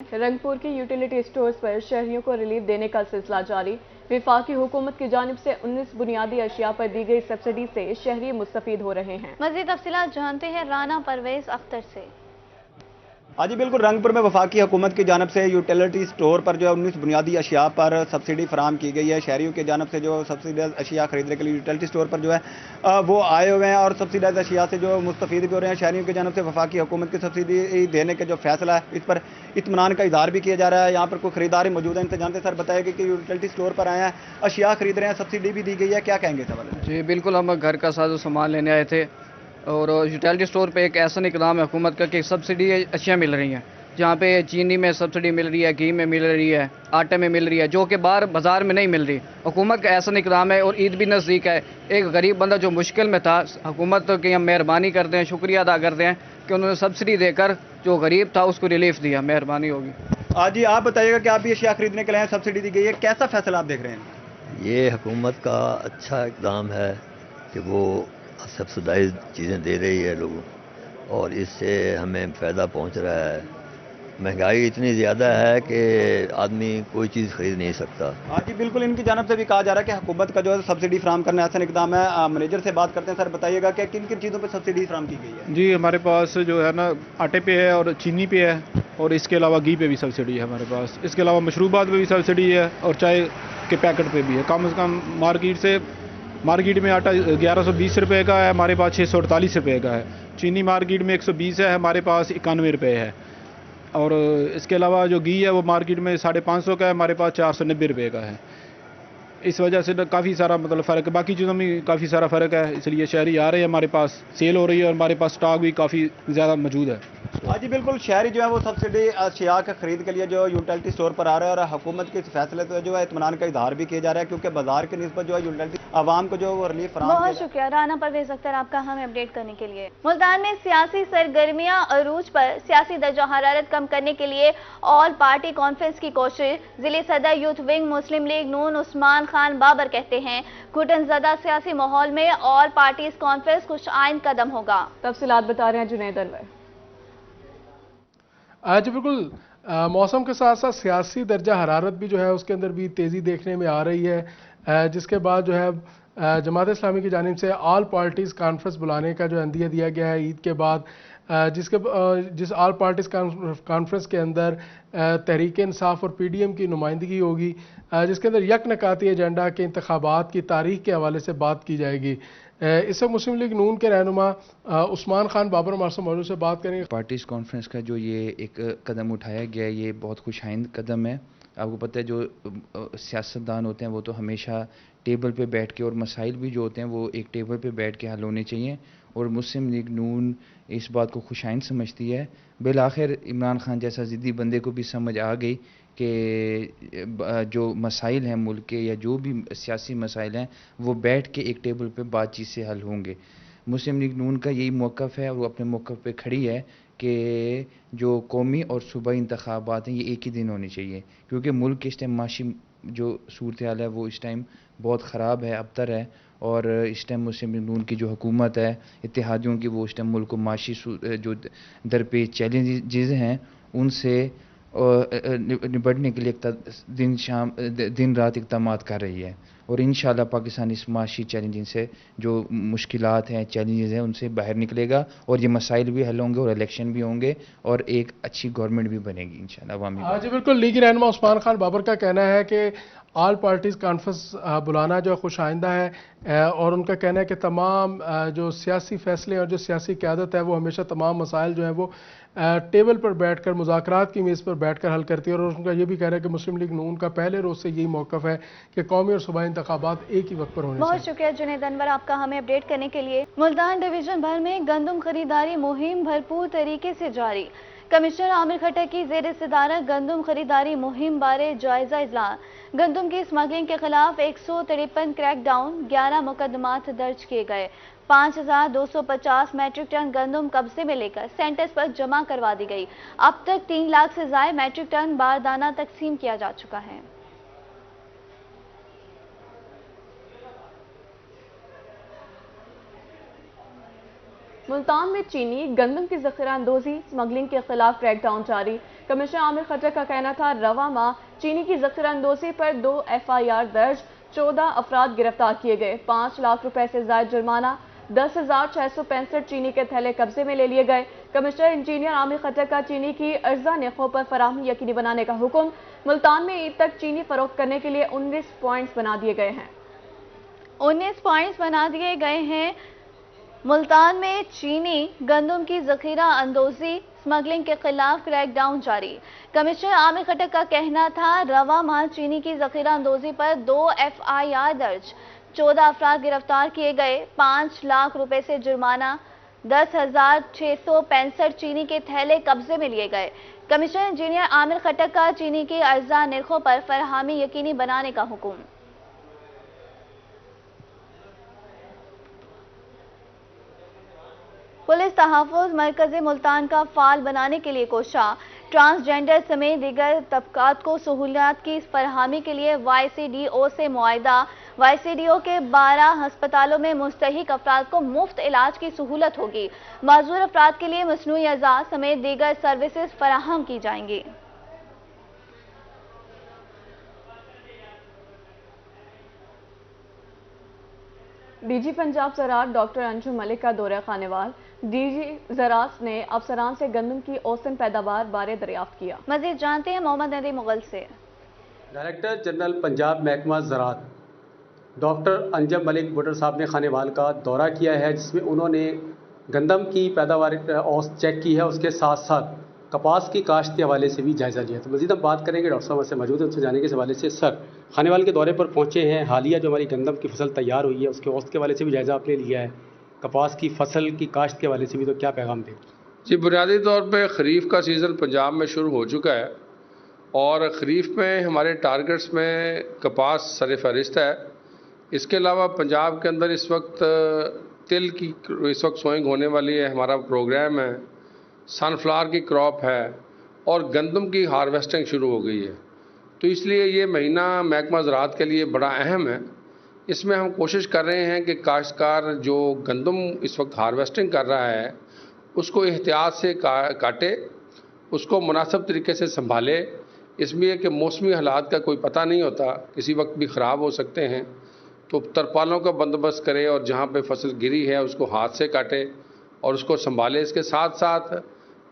रंगपुर की utility stores पर शहरियों को रिलीफ देने का सिलसिला जारी। वफाकी हुकूमत की जानिब से 19 बुनियादी अशिया पर दी गई सब्सिडी से शहरी मुस्तफीद हो रहे हैं। मज़ीद तफसीलात जानते हैं राना परवेज अख्तर से। जी बिल्कुल, रंगपुर में वफाकी हुकूमत की जानब से यूटिलिटी स्टोर पर जो 19 बुनियादी अशिया पर सब्सिडी फराम की गई है। शहरियों की जानब से जो सब्सिडाइज अशिया खरीदने के लिए यूटिलिटी स्टोर पर जो है वो आए हुए हैं और सब्सिडाइज अशिया से जो मुस्तफीद भी हो रहे हैं। शहरियों की जानब से वफाकी हुकूमत की सब्सिडी देने के जो फैसला है, इस पर इत्मीनान का इजहार भी किया जा रहा है। यहाँ पर कोई खरीदारी मौजूद है, इनसे जानते सर बताएगी कि यूटिलिटी स्टोर पर आए हैं, अशिया खरीद रहे हैं, सब्सिडी भी दी गई है, क्या कहेंगे इस हवाले से? जी बिल्कुल, हम घर का साजो सामान लेने आए थे और यूटिलिटी स्टोर पे एक ऐसा इकदाम है हुकूमत का कि सब्सिडी अशिया मिल रही हैं, जहाँ पे चीनी में सब्सिडी मिल रही है, घी में मिल रही है, आटे में मिल रही है, जो कि बाहर बाजार में नहीं मिल रही। हुकूमत का ऐसा इकदाम है और ईद भी नज़दीक है। एक गरीब बंदा जो मुश्किल में था, हुकूमत की हम मेहरबानी करते हैं, शुक्रिया अदा करते हैं कि उन्होंने सब्सिडी देकर जो गरीब था उसको रिलीफ दिया। मेहरबानी होगी। आज जी आप बताइएगा कि आप भी अशिया खरीदने के लिए सब्सिडी दी गई है, कैसा फैसला आप देख रहे हैं? ये हुकूमत का अच्छा इक़दाम है कि वो सब्सिडाइज चीज़ें दे रही है लोगों, और इससे हमें फ़ायदा पहुंच रहा है। महंगाई इतनी ज़्यादा है कि आदमी कोई चीज़ खरीद नहीं सकता। हाँ जी बिल्कुल, इनकी जानब से भी कहा जा रहा है कि हुकूमत का जो है सब्सिडी फराम करना ऐसा इक़दाम है। मैनेजर से बात करते हैं। सर बताइएगा कि किन किन चीज़ों पर सब्सिडी फराम की गई है? जी हमारे पास जो है ना आटे पे है और चीनी पे है, और इसके अलावा घी पे भी सब्सिडी है हमारे पास। इसके अलावा मशरूबात पे भी सब्सिडी है और चाय के पैकेट पे भी है। कम से कम मार्केट में आटा 1120 रुपये का है, हमारे पास 648 रुपये का है। चीनी मार्केट में 120 है, हमारे पास 91 रुपये है। और इसके अलावा जो घी है वो मार्केट में 550 का है, हमारे पास 490 रुपये का है। इस वजह से काफ़ी सारा मतलब फ़र्क है, बाकी चीज़ों में काफ़ी सारा फ़र्क है। इसलिए शहरी आ रहे हैं, हमारे पास सेल हो रही है और हमारे पास स्टॉक भी काफ़ी ज़्यादा मौजूद है। हाँ जी बिल्कुल, शहरी जो है वो सब्सिडी अशिया का खरीद के लिए जो यूटिलिटी स्टोर पर आ रहे हैं, और हुकूमत के इस फैसले पर जो है इत्मीनान का इजहार भी किया जा रहा है, क्योंकि बाजार के निस्बत जो है यूटिलिटी आवाम को जो वो रिलीफ फराहम। बहुत शुक्रिया राना परवेज अख्तर आपका हमें अपडेट करने के लिए। मुल्तान में सियासी सरगर्मियां अरूज पर, सियासी दर्जा हरारत कम करने के लिए ऑल पार्टी कॉन्फ्रेंस की कोशिश। जिले सदर यूथ विंग मुस्लिम लीग नून उस्मान खान बाबर कहते हैं घुटनज़दा सियासी माहौल में ऑल पार्टीज कॉन्फ्रेंस कुछ आइन कदम होगा। तफसीलात बता रहे हैं जुनैद अनवर। आज बिल्कुल मौसम के साथ साथ सियासी दर्जा हरारत भी जो है उसके अंदर भी तेज़ी देखने में आ रही है, जिसके बाद जो है जमात इस्लामी की जानिब से ऑल पार्टीज़ कॉन्फ्रेंस बुलाने का जो अंदिया दिया गया है ईद के बाद, जिस ऑल पार्टीज़ कॉन्फ्रेंस के अंदर तहरीक इंसाफ और PDM की नुमाइंदगी होगी, जिसके अंदर यकनकाती एजेंडा के इंतखाबात की तारीख के हवाले से बात की जाएगी। इससे मुस्लिम लीग नून के रहनुमा उस्मान खान बाबर हमारे से मौजूद से बात करेंगे। पार्टीज़ कॉन्फ्रेंस का जो ये एक कदम उठाया गया है, ये बहुत खुशाइंद कदम है। आपको पता है जो सियासतदान होते हैं वो तो हमेशा टेबल पे बैठ के, और मसाइल भी जो होते हैं वो एक टेबल पे बैठ के हल होने चाहिए, और मुस्लिम लीग नून इस बात को खुशाइंद समझती है। बिलाखिर इमरान खान जैसा ज़िद्दी बंदे को भी समझ आ गई कि जो मसाइल हैं मुल्क के, या जो भी सियासी मसाइल हैं, वो बैठ के एक टेबल पे बातचीत से हल होंगे। मुस्लिम लीग नून का यही मौक़िफ़ है और वो अपने मौक़िफ़ पे खड़ी है कि जो कौमी और सूबाई इंतखाबात हैं ये एक ही दिन होने चाहिए, क्योंकि मुल्क के इस टाइम माशी जो सूरत हाल है वो इस टाइम बहुत ख़राब है, अबतर है, और इस टाइम मुस्लिम लीग नून की जो हुकूमत है इत्तेहादियों की, वो इस टाइम मुल्क को माशी जो दरपेश चैलेंजेस हैं उनसे निपटने के लिए दिन रात इक़दामात कर रही है, और इंशाअल्लाह पाकिस्तान इस माशी चैलेंजिंग से जो मुश्किलात हैं, चैलेंजेस हैं, उनसे बाहर निकलेगा, और ये मसाइल भी हल होंगे और इलेक्शन भी होंगे और एक अच्छी गवर्नमेंट भी बनेगी इंशाअल्लाह अवामी। हाँ जी बिल्कुल, लीगी रहनुमा उस्मान खान बाबर का कहना है कि ऑल पार्टीज़ कॉन्फ्रेंस बुलाना जो खुश आइंदा है, और उनका कहना है कि तमाम जो सियासी फैसले और जो सियासी क़यादत है वो हमेशा तमाम मसाइल जो हैं वो टेबल पर बैठकर, मुज़ाकरात की मेज़ पर बैठकर हल करती है। और उनका ये भी कहना है कि मुस्लिम लीग नून का पहले रोज़ से यही मौक़िफ़ है कि कौमी और सूबाई इंतखाबात एक ही वक्त पर होने चाहिए। बहुत शुक्रिया जुनैद अनवर आपका हमें अपडेट करने के लिए। मुल्तान डिवीजन भर में गंदम खरीदारी मुहिम भरपूर तरीके से जारी। कमिश्नर आमिर खट्टक की ज़ेर सदारत गंदम खरीदारी मुहिम बारे जायजा इजलास। गंदम की स्मगलिंग के खिलाफ 153 क्रैकडाउन, 11 मुकदमात दर्ज किए गए। 5250 मैट्रिक टन गंदम कब्जे में लेकर सेंटर्स पर जमा करवा दी गई। अब तक 3 लाख से ज्यादा मैट्रिक टन बारदाना तकसीम किया जा चुका है। मुल्तान में चीनी गंदम की ज़ख़ीरा अंदोज़ी स्मगलिंग के खिलाफ क्रैकडाउन जारी। कमिश्नर आमिर खट्टर का कहना था रवा माह चीनी की ज़ख़ीरा अंदोज़ी पर 2 FIR दर्ज, 14 अफराद गिरफ्तार किए गए, 5 लाख रुपए से ज़ायद जुर्माना, 10,665 चीनी के थैले कब्जे में ले लिए गए। कमिश्नर इंजीनियर आमिर खट्टर का चीनी की अर्जा नरखों पर फराहमी यकीनी बनाने का हुक्म। मुल्तान में ईद तक चीनी फरोख्त करने के लिए 19 पॉइंट्स बना दिए गए हैं। 19 पॉइंट्स बना दिए गए हैं। मुल्तान में चीनी गंदम की ज़ख़ीरा अंदोज़ी स्मगलिंग के खिलाफ क्रैकडाउन जारी। कमिश्नर आमिर खट्टर का कहना था रवा माह चीनी की ज़ख़ीरा अंदोज़ी पर 2 FIR दर्ज, 14 अफराद गिरफ्तार किए गए, 5 लाख रुपए से जुर्माना, 10,665 चीनी के थैले कब्जे में लिए गए। कमिश्नर इंजीनियर आमिर खट्टर का चीनी की अर्जा नरखों पर फराहमी यकीनी बनाने का हुक्म। पुलिस तहफ़्फ़ुज़ मरकज़ मुल्तान का फ़ाल बनाने के लिए कोशा। ट्रांसजेंडर समेत दीगर तबकात को सहूलियात की फरहमी के लिए YCDO से मुआहिदा। YCDO के 12 हस्पतालों में मुस्तहिक अफराद को मुफ्त इलाज की सहूलत होगी। माजूर अफराद के लिए मसनूई अज़ा समेत दीगर सर्विसेज फराहम की जाएंगी। DG पंजाब ज़राअत डॉक्टर अंजुम मलिक का दौरा खानेवाल। DG ज़राअत ने अफसरान से गंदम की औसतन पैदावार बारे दरियाफ्त किया। मज़ीद जानते हैं मोहम्मद नदी मुगल से। डायरेक्टर जनरल पंजाब महकमा ज़राअत डॉक्टर अंजुम मलिक बुटर साहब ने खानेवाल का दौरा किया है, जिसमें उन्होंने गंदम की पैदावार औसत चेक की है, उसके साथ साथ कपास की काश्त के हवाले से भी जायज़ा लिया। तो मज़ीद हम बात करेंगे, डॉक्टर साहब से मौजूद है, उनसे जाने के हवाले से। सर, खानेवाल के दौरे पर पहुँचे हैं, हालिया जो हमारी गंदम की फसल तैयार हुई है उसके औसत के हवाले से भी जायज़ा आपने लिया है, कपास की फसल की काश्त के हवाले से भी, तो क्या पैगाम दें? जी, बुनियादी तौर पे ख़रीफ़ का सीज़न पंजाब में शुरू हो चुका है और ख़रीफ़ में हमारे टारगेट्स में कपास सरफ़हरिस्त है। इसके अलावा पंजाब के अंदर इस वक्त तिल की इस वक्त सोइंग होने वाली है, हमारा प्रोग्राम है, सनफ्लावर की क्रॉप है और गंदम की हार्वेस्टिंग शुरू हो गई है। तो इसलिए ये महीना महकमा ज़राअत के लिए बड़ा अहम है। इसमें हम कोशिश कर रहे हैं कि काश्तकार जो गंदम इस वक्त हार्वेस्टिंग कर रहा है उसको एहतियात से काटे, उसको मुनासिब तरीके से संभाले। इसमें कि मौसमी हालात का कोई पता नहीं होता, किसी वक्त भी ख़राब हो सकते हैं, तो तरपालों का बंदोबस्त करे और जहाँ पे फसल गिरी है उसको हाथ से काटे और उसको संभाले। इसके साथ साथ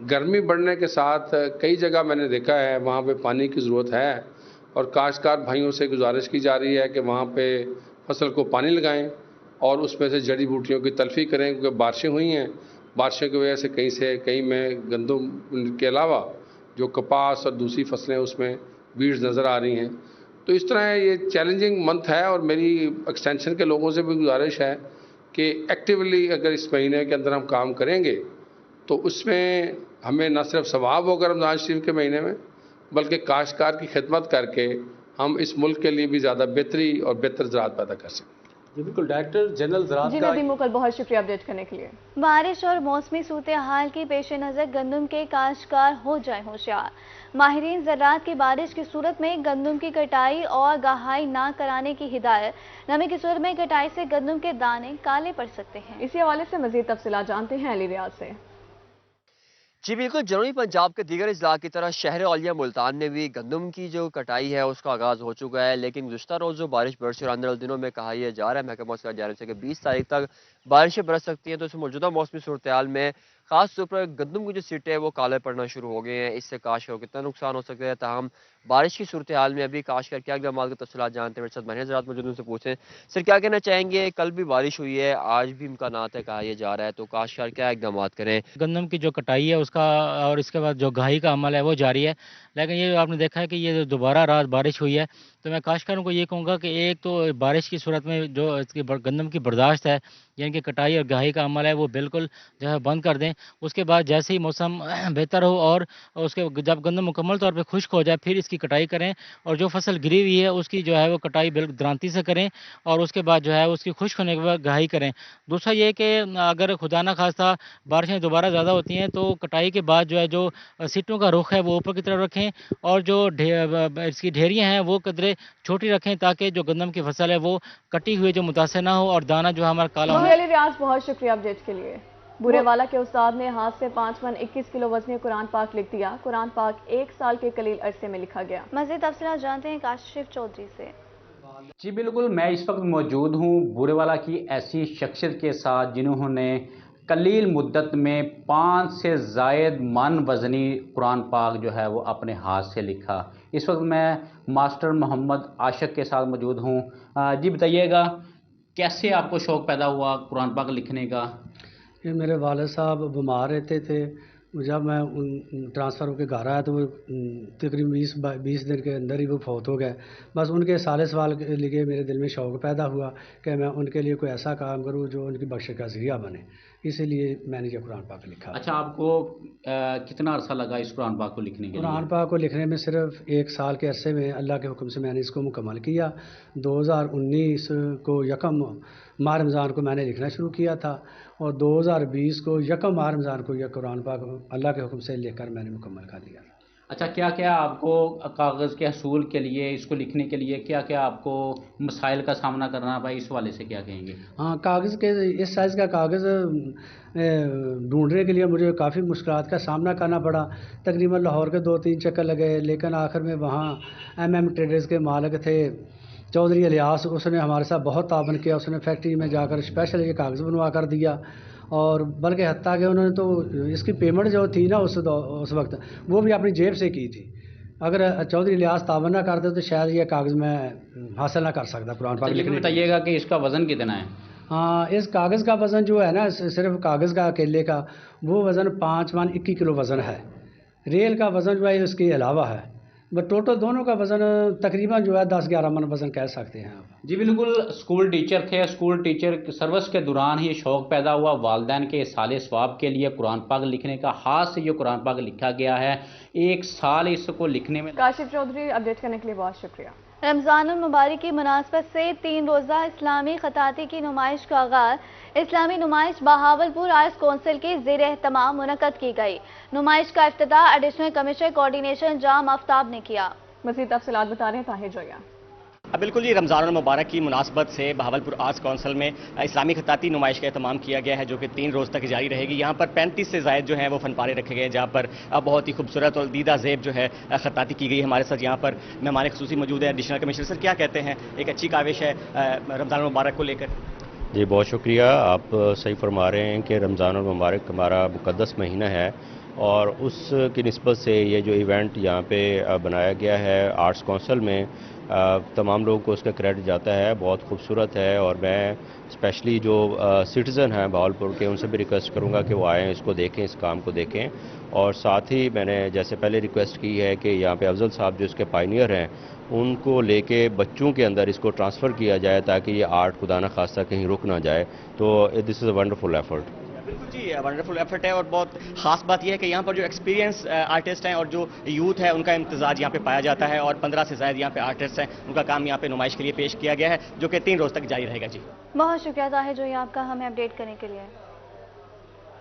गर्मी बढ़ने के साथ कई जगह मैंने देखा है वहाँ पे पानी की ज़रूरत है और काश्तकार भाइयों से गुजारिश की जा रही है कि वहाँ पे फसल को पानी लगाएं और उसमें से जड़ी बूटियों की तलफ़ी करें, क्योंकि बारिशें हुई हैं। बारिशों की वजह से कई में गंदम के अलावा जो कपास और दूसरी फसलें उसमें वीड्स नज़र आ रही हैं। तो इस तरह ये चैलेंजिंग मंथ है और मेरी एक्सटेंशन के लोगों से भी गुजारिश है कि एक्टिवली अगर इस महीने के अंदर हम काम करेंगे तो उसमें हमें न सिर्फ सवाब होगा रमज़ान शरीफ के महीने में, बल्कि काश्तकार की खिदमत करके हम इस मुल्क के लिए भी ज़्यादा बेहतरी और बेहतर ज़राअत पैदा कर सकते हैं। जी बिल्कुल, डायरेक्टर जनरल ज़राअत जी का नदी मुगल, बहुत शुक्रिया अपडेट करने के लिए। बारिश और मौसमी सूरत हाल की पेश नज़र गंदम के काश्तकार हो जाए होशियार। माहिरीन ज़राअत की बारिश की सूरत में गंदम की कटाई और गहाई ना कराने की हिदायत। नमी की सूरत में कटाई से गंदम के दाने काले पड़ सकते हैं। इसी हवाले से मजीद तफसीलात जानते हैं अली रियाज से। जी बिल्कुल, जनूबी पंजाब के दीगर अजला की तरह शहर औलिया मुल्तान में भी गंदम की जो कटाई है उसका आगाज़ हो चुका है, लेकिन गुज़श्ता रोज़ जो बारिश बरसी और आने वाले दिनों में कहा यह जा रहा है महकमा की जानिब से कि 20 तारीख तक बारिशें बरस सकती हैं। तो इस मौजूदा मौसमी सूरत हाल में ख़ास तौर पर गंदम की जो सीटें हैं वो काले पड़ना शुरू हो गए हैं। इससे काश्तकार को कितना नुकसान हो सकता है, ताहम बारिश की सूरत हाल में अभी काश्तकार क्या इक़दाम की तफसीलात जानते हैं। मेरे साथ माहिर ज़राअत मौजूद, उनसे पूछें सर क्या कहना चाहेंगे। कल भी बारिश हुई है, आज भी इम्कानात है कहा यह जा रहा है, तो काश्तकार क्या इक़दाम करें। गंदम की जो कटाई है उसका और इसके बाद जो घाई का अमल है वो जारी है, लेकिन ये आपने देखा है कि ये दोबारा रात बारिश हुई है। तो मैं काश्तकारों को ये कहूँगा कि एक तो बारिश की सूरत में जो इसकी गंदम की बर्दाश्त है, यानी कि कटाई और गहाई का अमल है, वो बिल्कुल जो है बंद कर दें। उसके बाद जैसे ही मौसम बेहतर हो और उसके जब गंदम मुकम्मल तौर पे खुश्क हो जाए फिर इसकी कटाई करें और जो फसल गिरी हुई है उसकी जो है वो कटाई बिल्कुल द्रांति से करें और उसके बाद जो है उसकी खुश्क होने के बाद गहाई करें। दूसरा ये कि अगर खुदा ना खास्ता बारिशें दोबारा ज़्यादा होती हैं तो कटाई के बाद जो है जो सीटों का रुख है वो ऊपर की तरफ रखें और जो इसकी ढेरियाँ हैं वो कदरे छोटी रखें ताकि जो गंदम की फसल है वो कटी हुई जो मुतासर ना हो और दाना जो हमारा काला हो। बहुत शुक्रिया अपडेट के लिए। بورے والا کے استاد نے ہاتھ سے 5 من 21 کلو وزنی قرآن پاک لکھ دیا. قرآن پاک 1 سال کے قلیل عرصے میں لکھا گیا. مزید تفصیلات جانتے ہیں کاشف چودھری سے. جی بالکل، میں اس وقت موجود ہوں بورے والا کی ایسی شخصیت کے ساتھ جنہوں نے قلیل مدت میں 5 سے زائد من وزنی قرآن پاک جو ہے وہ اپنے ہاتھ سے لکھا. اس وقت میں ماسٹر محمد عاشق کے ساتھ موجود ہوں. جی بتائیے گا کیسے آپ کو شوق پیدا ہوا قرآن پاک لکھنے کا؟ یہ میرے والد صاحب بیمار رہتے تھے. جب میں ان ٹرانسفر ہو کے گھر آیا تو وہ تقریباً 20 دن کے اندر ہی وہ فوت ہو گئے. بس ان کے سوال کے لیے میرے دل میں شوق پیدا ہوا کہ میں ان کے لیے کوئی ایسا کام کروں جو ان کی بخشش کا ذریعہ بنے. اسی لیے میں نے یہ قرآن پاک لکھا. اچھا، آپ کو کتنا عرصہ لگا اس قرآن پاک کو لکھنے کے لیے؟ قرآن پاک کو لکھنے میں صرف 1 سال کے عرصے میں اللہ کے حکم سے میں نے اس کو مکمل کیا. 2019 کو یکم ماہ رمضان کو میں نے لکھنا شروع کیا تھا اور 2020 کو یکم ماہ رمضان کو یہ قرآن پاک اللہ کے حکم سے لکھ کر میں نے مکمل کر دیا. اچھا، کیا کیا آپ کو کاغذ کے حصول کے لیے اس کو لکھنے کے لیے کیا کیا آپ کو مسائل کا سامنا کرنا پڑا؟ اس والے سے کیا کہیں گے؟ ہاں، کاغذ کے اس سائز کا کاغذ ڈھونڈنے کے لیے مجھے کافی مشکلات کا سامنا کرنا پڑا. تقریباً لاہور کے 2-3 چکر لگے، لیکن آخر میں وہاں MM ٹریڈرز کے مالک تھے چودھری الیاس، اس نے ہمارے ساتھ بہت تعاون کیا. اس نے فیکٹری میں جا کر اسپیشل یہ کاغذ بنوا کر دیا اور بلکہ حتیٰ کہ انہوں نے تو اس کی پیمنٹ جو تھی نا اس وقت وہ بھی اپنی جیب سے کی تھی. اگر چودھری الیاس تعاون نہ کرتے تو شاید یہ کاغذ میں حاصل نہ کر سکتا قرآن پاک لکھنے. بتائیے گا کہ اس کا وزن کتنا ہے؟ ہاں، اس کاغذ کا وزن جو ہے نا صرف کاغذ کا اکیلے کا وہ وزن 5 من 21 کلو وزن ہے. ریل کا وزن جو ہے اس کے علاوہ ہے. بٹ ٹوٹل دونوں کا وزن تقریباً جو ہے 10-11 من وزن کہہ سکتے ہیں آپ. جی بالکل، اسکول ٹیچر تھے. اسکول ٹیچر سروس کے دوران ہی شوق پیدا ہوا والدین کے اصالِ ثواب کے لیے قرآن پاک لکھنے کا. ہاتھ سے یہ قرآن پاک لکھا گیا ہے. 1 سال اس کو لکھنے میں. کاشف چودھری، اپڈیٹ کرنے کے لیے بہت شکریہ. رمضان المبارک کی مناسبت سے 3 روزہ اسلامی خطاطی کی نمائش کا آغاز. اسلامی نمائش بہاولپور آرٹس کونسل کی زیر اہتمام منعقد کی گئی. نمائش کا افتتاح ایڈیشنل کمشنر کوارڈینیشن جام آفتاب نے کیا. مزید تفصیلات بتا رہے ہیں طاہر جویا. بالکل جی، رمضان المبارک کی مناسبت سے بہاولپور آرٹس کونسل میں اسلامی خطاطی نمائش کا اہتمام کیا گیا ہے جو کہ 3 روز تک جاری رہے گی. یہاں پر 35 سے زائد جو ہیں وہ فن پارے رکھے گئے جہاں پر بہت ہی خوبصورت اور دیدہ زیب جو ہے خطاطی کی گئی. ہمارے ساتھ یہاں پر مہمان خصوصی موجود ہے ایڈیشنل کمشنر. سر، کیا کہتے ہیں، ایک اچھی کاوش ہے رمضان المبارک کو لے کر؟ جی بہت شکریہ. آپ صحیح فرما رہے ہیں کہ رمضان المبارک ہمارا مقدس مہینہ ہے اور اس کی نسبت سے یہ جو ایونٹ یہاں پہ بنایا گیا ہے آرٹس کونسل میں تمام لوگوں کو اس کا کریڈٹ جاتا ہے. بہت خوبصورت ہے اور میں اسپیشلی جو سٹیزن ہیں بہاولپور کے ان سے بھی ریکویسٹ کروں گا کہ وہ آئیں، اس کو دیکھیں، اس کام کو دیکھیں. اور ساتھ ہی میں نے جیسے پہلے ریکویسٹ کی ہے کہ یہاں پہ افضل صاحب جو اس کے پائنیئر ہیں ان کو لے کے بچوں کے اندر اس کو ٹرانسفر کیا جائے تاکہ یہ آرٹ خدا نہ خواستہ کہیں رک نہ جائے. تو دس از اے ونڈرفل ایفرٹ. بالکل جی، ونڈرفل ایفرٹ ہے اور بہت خاص بات یہ ہے کہ یہاں پر جو ایکسپیرینس آرٹسٹ ہیں اور جو یوتھ ہے ان کا امتزاج یہاں پہ پایا جاتا ہے اور 15 سے زائد یہاں پہ آرٹسٹ ہیں. ان کا کام یہاں پہ نمائش کے لیے پیش کیا گیا ہے جو کہ 3 روز تک جاری رہے گا. جی بہت شکریہ طاہر جو آپ کا ہمیں اپڈیٹ کرنے کے لیے.